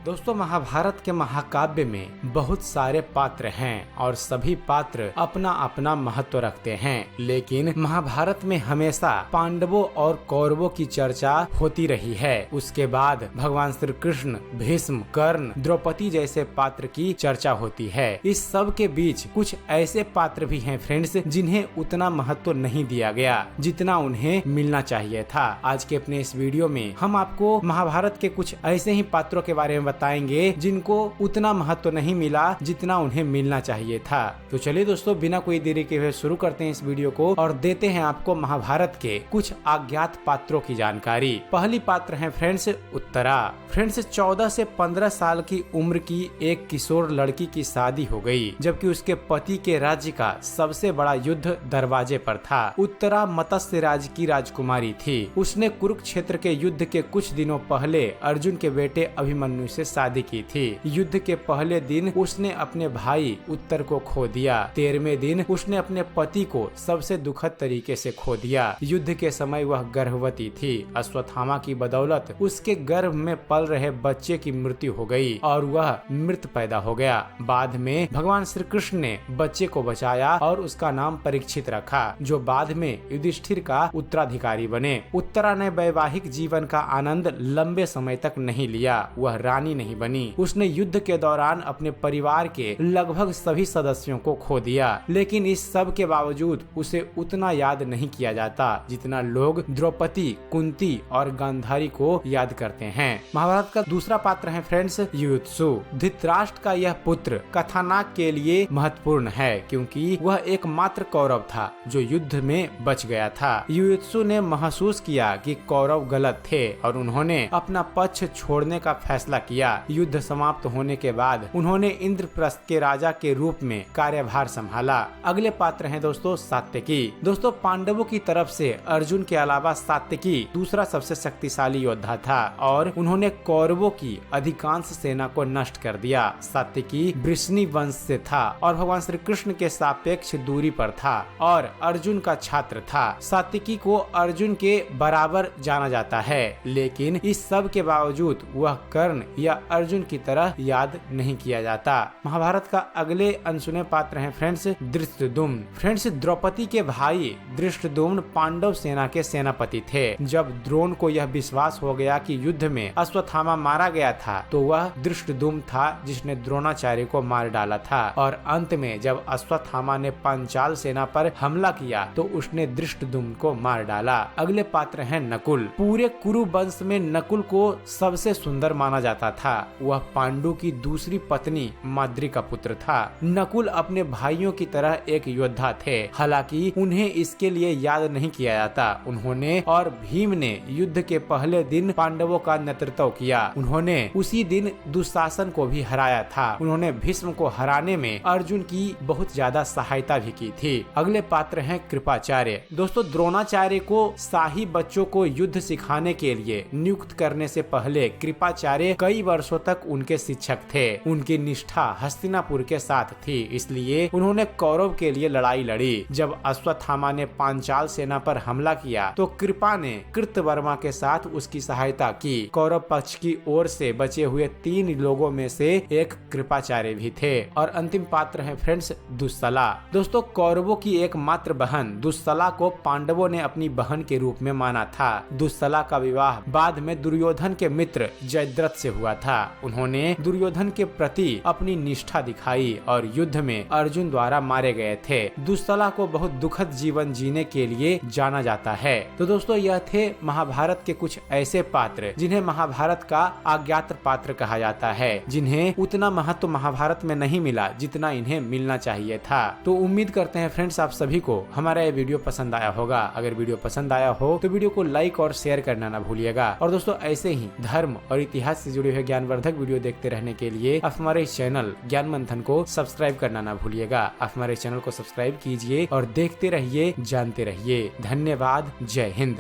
दोस्तों, महाभारत के महाकाव्य में बहुत सारे पात्र हैं और सभी पात्र अपना अपना महत्व रखते हैं, लेकिन महाभारत में हमेशा पांडवों और कौरवों की चर्चा होती रही है। उसके बाद भगवान श्री कृष्ण, भीष्म, कर्ण, द्रौपदी जैसे पात्र की चर्चा होती है। इस सब के बीच कुछ ऐसे पात्र भी हैं फ्रेंड्स, जिन्हें उतना महत्व नहीं दिया गया जितना उन्हें मिलना चाहिए था। आज के अपने इस वीडियो में हम आपको महाभारत के कुछ ऐसे ही पात्रों के बारे में बताएंगे जिनको उतना महत्व नहीं मिला जितना उन्हें मिलना चाहिए था। तो चलिए दोस्तों, बिना कोई देरी के हुए शुरू करते हैं इस वीडियो को और देते हैं आपको महाभारत के कुछ अज्ञात पात्रों की जानकारी। पहली पात्र है फ्रेंड्स उत्तरा। फ्रेंड्स 14 से 15 साल की उम्र की एक किशोर लड़की की शादी हो गई, जबकि उसके पति के राज्य का सबसे बड़ा युद्ध दरवाजे पर था। उत्तरा मत्स्य राज की राजकुमारी थी। उसने कुरुक्षेत्र के युद्ध के कुछ दिनों पहले अर्जुन के बेटे अभिमन्यु से शादी की थी। युद्ध के पहले दिन उसने अपने भाई उत्तर को खो दिया। 13वें दिन उसने अपने पति को सबसे दुखद तरीके से खो दिया। युद्ध के समय वह गर्भवती थी। अश्वत्थामा की बदौलत उसके गर्भ में पल रहे बच्चे की मृत्यु हो गई और वह मृत पैदा हो गया। बाद में भगवान श्री कृष्ण ने बच्चे को बचाया और उसका नाम परीक्षित रखा, जो बाद में युधिष्ठिर का उत्तराधिकारी बने। उत्तरा ने वैवाहिक जीवन का आनंद लंबे समय तक नहीं लिया। वह रानी नहीं बनी। उसने युद्ध के दौरान अपने परिवार के लगभग सभी सदस्यों को खो दिया, लेकिन इस सब के बावजूद उसे उतना याद नहीं किया जाता जितना लोग द्रौपदी, कुंती और गांधारी को याद करते हैं। महाभारत का दूसरा पात्र है फ्रेंड्स युयुत्सु। धृतराष्ट्र का यह पुत्र कथानक के लिए महत्वपूर्ण है, क्योंकि वह एकमात्र कौरव था जो युद्ध में बच गया था। युयुत्सु ने महसूस किया कि कौरव गलत थे और उन्होंने अपना पक्ष छोड़ने का फैसला किया। युद्ध समाप्त होने के बाद उन्होंने इंद्रप्रस्थ के राजा के रूप में कार्यभार संभाला। अगले पात्र हैं दोस्तों सात्यकी। दोस्तों, पांडवों की तरफ से अर्जुन के अलावा सात्यकी दूसरा सबसे शक्तिशाली योद्धा था और उन्होंने कौरवों की अधिकांश सेना को नष्ट कर दिया। सात्यकी वृष्णि वंश से था और भगवान श्री कृष्ण के सापेक्ष दूरी पर था और अर्जुन का छात्र था। सात्यकी को अर्जुन के बराबर जाना जाता है, लेकिन इस सब के बावजूद वह कर्ण या अर्जुन की तरह याद नहीं किया जाता। महाभारत का अगले अनसुने पात्र हैं फ्रेंड्स धृष्टद्युम्न। फ्रेंड्स, द्रौपदी के भाई धृष्टद्युम्न पांडव सेना के सेनापति थे। जब द्रोण को यह विश्वास हो गया कि युद्ध में अश्वत्थामा मारा गया था, तो वह धृष्टद्युम्न था जिसने द्रोणाचार्य को मार डाला था। और अंत में जब अश्वत्थामा ने पांचाल सेना पर हमला किया तो उसने धृष्टद्युम्न को मार डाला। अगले पात्र हैं नकुल। पूरे कुरु वंश में नकुल को सबसे सुंदर माना जाता था। वह पांडु की दूसरी पत्नी माद्री का पुत्र था। नकुल अपने भाइयों की तरह एक योद्धा थे, हालांकि उन्हें इसके लिए याद नहीं किया जाता। उन्होंने और भीम ने युद्ध के पहले दिन पांडवों का नेतृत्व किया। उन्होंने उसी दिन दुशासन को भी हराया था। उन्होंने भीष्म को हराने में अर्जुन की बहुत ज्यादा सहायता भी की थी। अगले पात्र हैं कृपाचार्य। दोस्तों, द्रोणाचार्य को शाही बच्चों को युद्ध सिखाने के लिए नियुक्त करने से पहले कृपाचार्य कई वर्षों तक उनके शिक्षक थे। उनकी निष्ठा हस्तिनापुर के साथ थी, इसलिए उन्होंने कौरव के लिए लड़ाई लड़ी। जब अश्वत्थामा ने पांचाल सेना पर हमला किया तो कृपा ने कृतवर्मा के साथ उसकी सहायता की। कौरव पक्ष की ओर से बचे हुए 3 लोगों में से एक कृपाचार्य भी थे। और अंतिम पात्र है फ्रेंड्स दुस्सला। दोस्तों, कौरवों की एकमात्र बहन दुस्सला को पांडवों ने अपनी बहन के रूप में माना था। दुस्सला का विवाह बाद में दुर्योधन के मित्र जयद्रथ से हुआ था। उन्होंने दुर्योधन के प्रति अपनी निष्ठा दिखाई और युद्ध में अर्जुन द्वारा मारे गए थे। दुस्सला को बहुत दुखद जीवन जीने के लिए जाना जाता है। तो दोस्तों, यह थे महाभारत के कुछ ऐसे पात्र जिन्हें महाभारत का अज्ञात पात्र कहा जाता है, जिन्हें उतना महत्व महाभारत में नहीं मिला जितना इन्हें मिलना चाहिए था। तो उम्मीद करते हैं फ्रेंड्स आप सभी को हमारा ये वीडियो पसंद आया होगा। अगर वीडियो पसंद आया हो तो वीडियो को लाइक और शेयर करना ना भूलिएगा। और दोस्तों, ऐसे ही धर्म और इतिहास से जुड़े हुए ज्ञानवर्धक वीडियो देखते रहने के लिए आप हमारे चैनल ज्ञान मंथन को सब्सक्राइब करना ना भूलिएगा। आप हमारे चैनल को सब्सक्राइब कीजिए और देखते रहिए, जानते रहिए। धन्यवाद। जय हिंद।